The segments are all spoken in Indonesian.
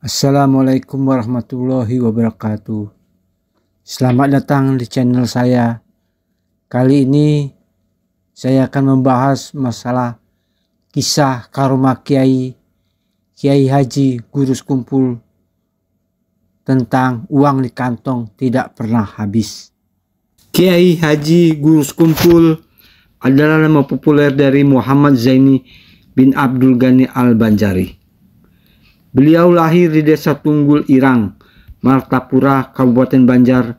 Assalamualaikum warahmatullahi wabarakatuh. Selamat datang di channel saya. Kali ini saya akan membahas masalah kisah karomah Kiai Haji Guru Sekumpul tentang uang di kantong tidak pernah habis. Kiai Haji Guru Sekumpul adalah nama populer dari Muhammad Zaini bin Abdul Ghani Al-Banjari. Beliau lahir di Desa Tunggul Irang, Martapura, Kabupaten Banjar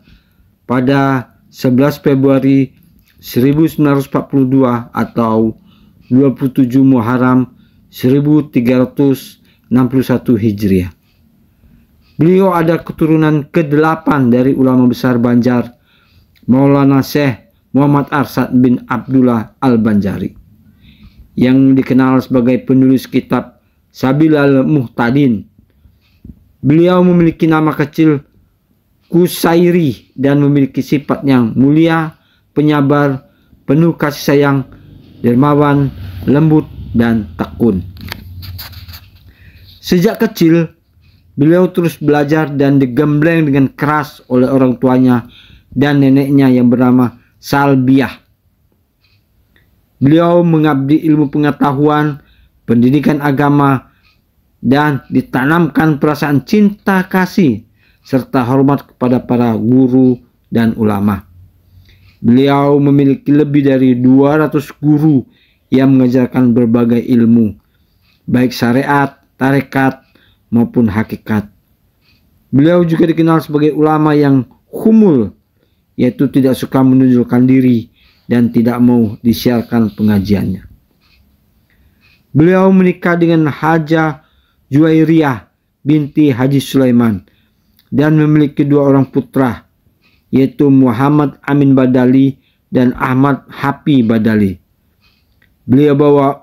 pada 11 Februari 1942 atau 27 Muharram 1361 Hijriah. Beliau ada keturunan ke-8 dari ulama besar Banjar, Maulana Syekh Muhammad Arsad bin Abdullah Al-Banjari, yang dikenal sebagai penulis kitab Sabilal Muhtadin. Beliau memiliki nama kecil Kusairi dan memiliki sifat yang mulia, penyabar, penuh kasih sayang, dermawan, lembut, dan tekun. Sejak kecil, beliau terus belajar dan digembleng dengan keras oleh orang tuanya dan neneknya yang bernama Salbiah. Beliau mengabdi ilmu pengetahuan, pendidikan agama, dan ditanamkan perasaan cinta kasih serta hormat kepada para guru dan ulama. Beliau memiliki lebih dari 200 guru yang mengajarkan berbagai ilmu, baik syariat, tarekat, maupun hakikat. Beliau juga dikenal sebagai ulama yang humul, yaitu tidak suka menunjukkan diri dan tidak mau disiarkan pengajiannya. Beliau menikah dengan Hajah Juwairiyah binti Haji Sulaiman dan memiliki 2 orang putra, yaitu Muhammad Amin Badali dan Ahmad Hapi Badali. Beliau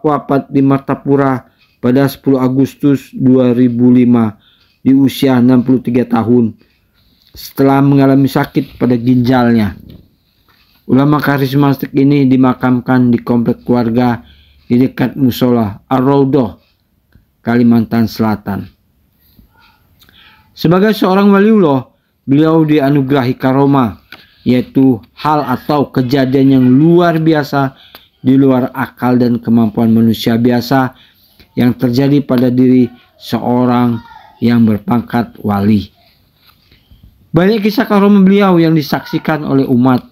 wafat di Martapura pada 10 Agustus 2005 di usia 63 tahun setelah mengalami sakit pada ginjalnya. Ulama karismatik ini dimakamkan di komplek keluarga di dekat musola Ar-Raudhah, Kalimantan Selatan. Sebagai seorang waliullah, beliau dianugerahi karomah, yaitu hal atau kejadian yang luar biasa di luar akal dan kemampuan manusia biasa yang terjadi pada diri seorang yang berpangkat wali. Banyak kisah karomah beliau yang disaksikan oleh umat,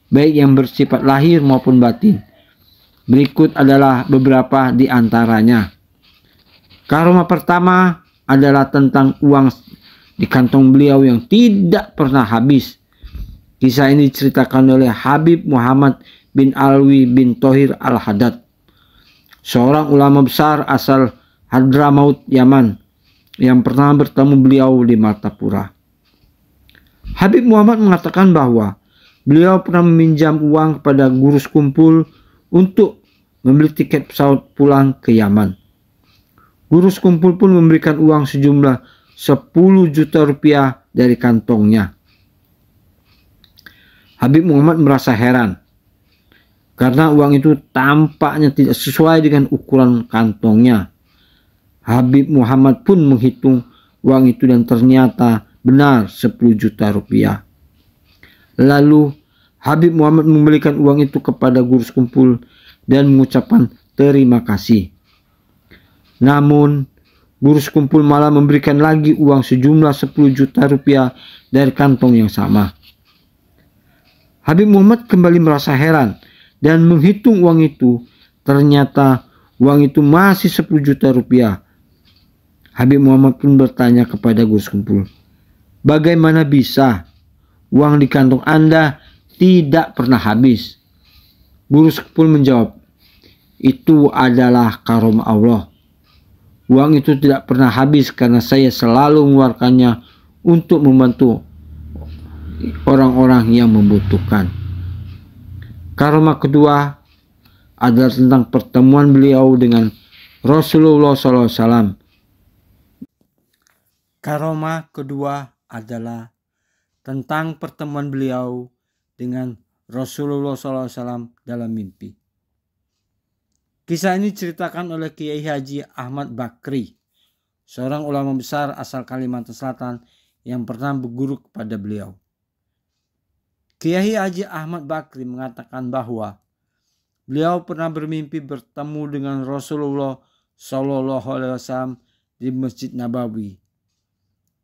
baik yang bersifat lahir maupun batin. Berikut adalah beberapa di antaranya. Karomah pertama adalah tentang uang di kantong beliau yang tidak pernah habis. Kisah ini diceritakan oleh Habib Muhammad bin Alwi bin Thohir Al-Haddad, seorang ulama besar asal Hadramaut, Yaman, yang pernah bertemu beliau di Martapura. Habib Muhammad mengatakan bahwa beliau pernah meminjam uang kepada Guru Sekumpul untuk membeli tiket pesawat pulang ke Yaman. Guru Sekumpul pun memberikan uang sejumlah 10 juta rupiah dari kantongnya. Habib Muhammad merasa heran karena uang itu tampaknya tidak sesuai dengan ukuran kantongnya. Habib Muhammad pun menghitung uang itu dan ternyata benar 10 juta rupiah. Lalu Habib Muhammad memberikan uang itu kepada Guru Sekumpul dan mengucapkan terima kasih. Namun, Guru Sekumpul malah memberikan lagi uang sejumlah 10 juta rupiah dari kantong yang sama. Habib Muhammad kembali merasa heran dan menghitung uang itu. Ternyata uang itu masih 10 juta rupiah. Habib Muhammad pun bertanya kepada Guru Sekumpul, "Bagaimana bisa uang di kantong Anda tidak pernah habis?" Guru Sekumpul menjawab, "Itu adalah karomah Allah. Uang itu tidak pernah habis karena saya selalu mengeluarkannya untuk membantu orang-orang yang membutuhkan." Karomah kedua adalah tentang pertemuan beliau dengan Rasulullah SAW. Karomah kedua adalah tentang pertemuan beliau dengan Rasulullah SAW dalam mimpi. Kisah ini diceritakan oleh Kiai Haji Ahmad Bakri, seorang ulama besar asal Kalimantan Selatan yang pernah berguru kepada beliau. Kiai Haji Ahmad Bakri mengatakan bahwa beliau pernah bermimpi bertemu dengan Rasulullah Shallallahu Alaihi Wasallam di Masjid Nabawi.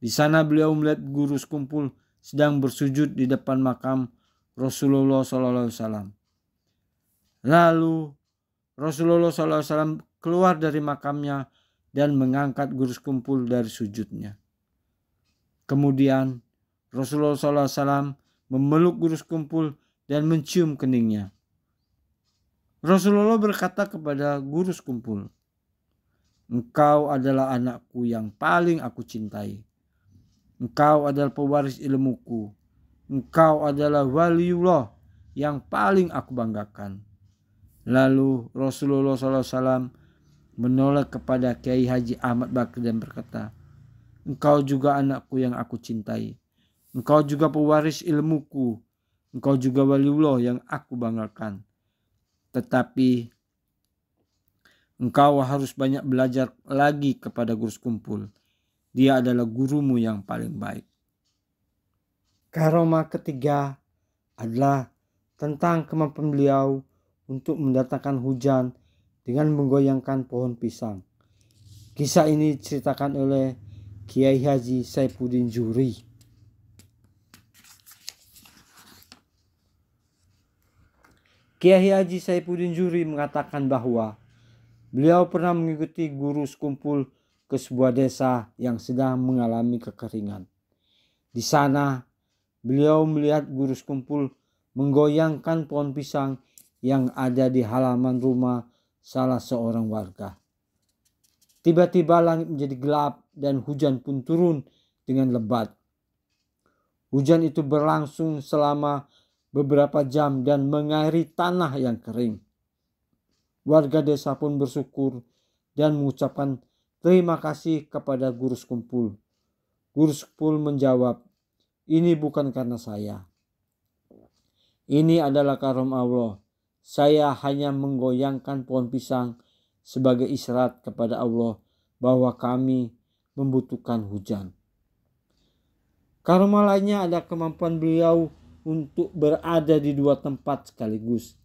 Di sana beliau melihat guru sekumpul sedang bersujud di depan makam Rasulullah Shallallahu Alaihi Wasallam. Lalu Rasulullah Shallallahu Alaihi Wasallam keluar dari makamnya dan mengangkat guru sekumpul dari sujudnya. Kemudian Rasulullah Shallallahu Alaihi Wasallam memeluk guru sekumpul dan mencium keningnya. Rasulullah berkata kepada guru sekumpul, "Engkau adalah anakku yang paling aku cintai. Engkau adalah pewaris ilmuku. Engkau adalah waliullah yang paling aku banggakan." Lalu Rasulullah SAW menoleh kepada Kiai Haji Ahmad Bakri dan berkata, "Engkau juga anakku yang aku cintai. Engkau juga pewaris ilmuku. Engkau juga waliullah yang aku banggakan. Tetapi engkau harus banyak belajar lagi kepada guru sekumpul. Dia adalah gurumu yang paling baik." Karomah ketiga adalah tentang kemampuan beliau untuk mendatangkan hujan dengan menggoyangkan pohon pisang. Kisah ini diceritakan oleh Kiai Haji Saifuddin Zuhri. Kiai Haji Saifuddin Zuhri mengatakan bahwa beliau pernah mengikuti guru sekumpul ke sebuah desa yang sedang mengalami kekeringan. Di sana beliau melihat guru sekumpul menggoyangkan pohon pisang yang ada di halaman rumah salah seorang warga. Tiba-tiba langit menjadi gelap dan hujan pun turun dengan lebat. Hujan itu berlangsung selama beberapa jam dan mengairi tanah yang kering. Warga desa pun bersyukur dan mengucapkan terima kasih kepada guru sekumpul. Guru sekumpul menjawab, "Ini bukan karena saya. Ini adalah karunia Allah. Saya hanya menggoyangkan pohon pisang sebagai isyarat kepada Allah bahwa kami membutuhkan hujan." Karunia lainnya ada kemampuan beliau untuk berada di dua tempat sekaligus.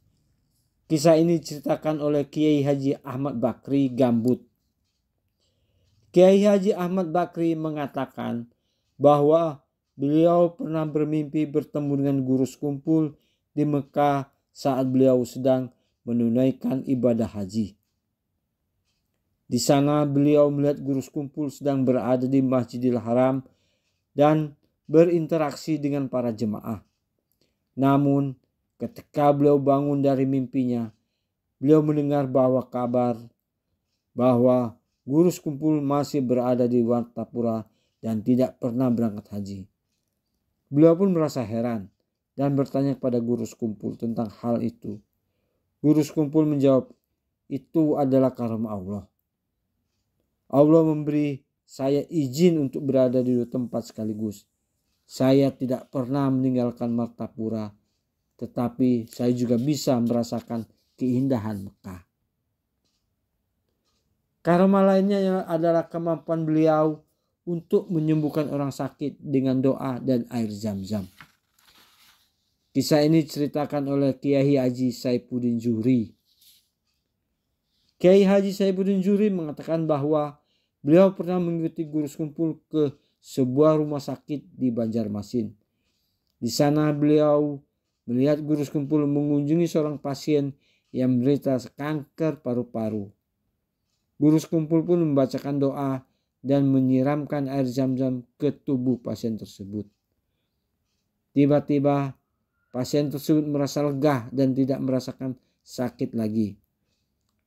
Kisah ini diceritakan oleh Kiai Haji Ahmad Bakri Gambut. Kiai Haji Ahmad Bakri mengatakan bahwa beliau pernah bermimpi bertemu dengan guru sekumpul di Mekah saat beliau sedang menunaikan ibadah haji. Di sana beliau melihat guru sekumpul sedang berada di Masjidil Haram dan berinteraksi dengan para jemaah. Namun ketika beliau bangun dari mimpinya, beliau mendengar kabar bahwa guru sekumpul masih berada di Martapura dan tidak pernah berangkat haji. Beliau pun merasa heran dan bertanya kepada guru sekumpul tentang hal itu. Guru sekumpul menjawab, "Itu adalah karunia Allah. Allah memberi saya izin untuk berada di dua tempat sekaligus. Saya tidak pernah meninggalkan Martapura, tetapi saya juga bisa merasakan keindahan Mekah." Karunia lainnya adalah kemampuan beliau untuk menyembuhkan orang sakit dengan doa dan air zam-zam. Kisah ini diceritakan oleh Kiai Haji Saifuddin Zuhri. Kiai Haji Saifuddin Zuhri mengatakan bahwa beliau pernah mengikuti guru sekumpul ke sebuah rumah sakit di Banjarmasin. Di sana beliau melihat guru sekumpul mengunjungi seorang pasien yang menderita kanker paru-paru. Guru sekumpul pun membacakan doa dan menyiramkan air zam-zam ke tubuh pasien tersebut. Tiba-tiba pasien tersebut merasa lega dan tidak merasakan sakit lagi.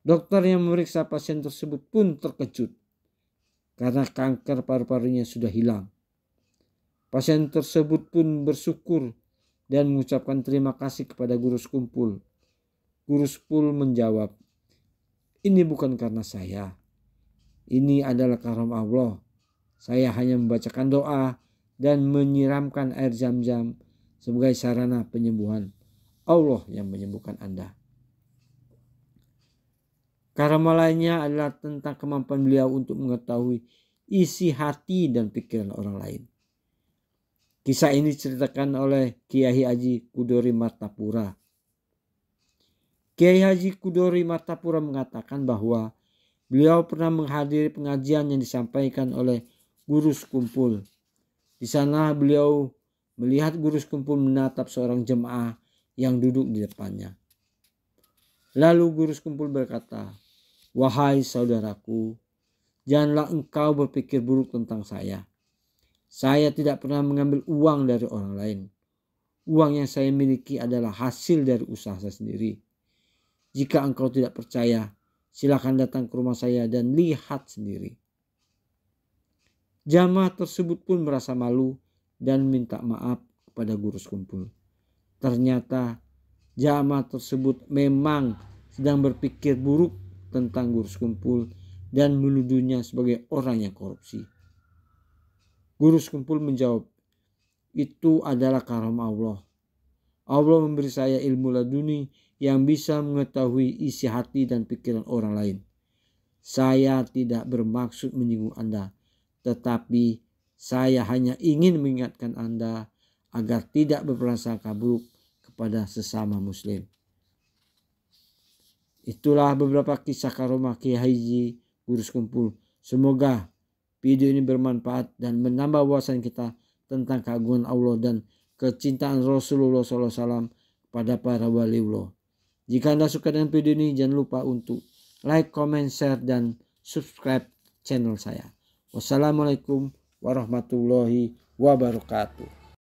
Dokter yang memeriksa pasien tersebut pun terkejut karena kanker paru-parunya sudah hilang. Pasien tersebut pun bersyukur dan mengucapkan terima kasih kepada guru sekumpul. Guru sekumpul menjawab, "Ini bukan karena saya. Ini adalah karunia Allah. Saya hanya membacakan doa dan menyiramkan air zam-zam sebagai sarana penyembuhan. Allah yang menyembuhkan Anda." Karunia lainnya adalah tentang kemampuan beliau untuk mengetahui isi hati dan pikiran orang lain. Kisah ini diceritakan oleh Kiai Haji Kudori Martapura. Kiai Haji Kudori Martapura mengatakan bahwa beliau pernah menghadiri pengajian yang disampaikan oleh guru sekumpul. Di sana beliau melihat guru sekumpul menatap seorang jemaah yang duduk di depannya. Lalu guru sekumpul berkata, "Wahai saudaraku, janganlah engkau berpikir buruk tentang saya. Saya tidak pernah mengambil uang dari orang lain. Uang yang saya miliki adalah hasil dari usaha saya sendiri. Jika engkau tidak percaya, silakan datang ke rumah saya dan lihat sendiri." Jamaah tersebut pun merasa malu dan minta maaf kepada guru sekumpul. Ternyata jamaah tersebut memang sedang berpikir buruk tentang guru sekumpul dan menuduhnya sebagai orang yang korupsi. Guru sekumpul menjawab, "Itu adalah karunia Allah. Allah memberi saya ilmu laduni yang bisa mengetahui isi hati dan pikiran orang lain. Saya tidak bermaksud menyinggung Anda, tetapi saya hanya ingin mengingatkan Anda agar tidak berprasangka buruk kepada sesama muslim." Itulah beberapa kisah karomah Kiai Haji guru sekumpul. Semoga video ini bermanfaat dan menambah wawasan kita tentang keagungan Allah dan kecintaan Rasulullah SAW kepada para waliullah. Jika Anda suka dengan video ini, jangan lupa untuk like, comment, share, dan subscribe channel saya. Wassalamualaikum warahmatullahi wabarakatuh.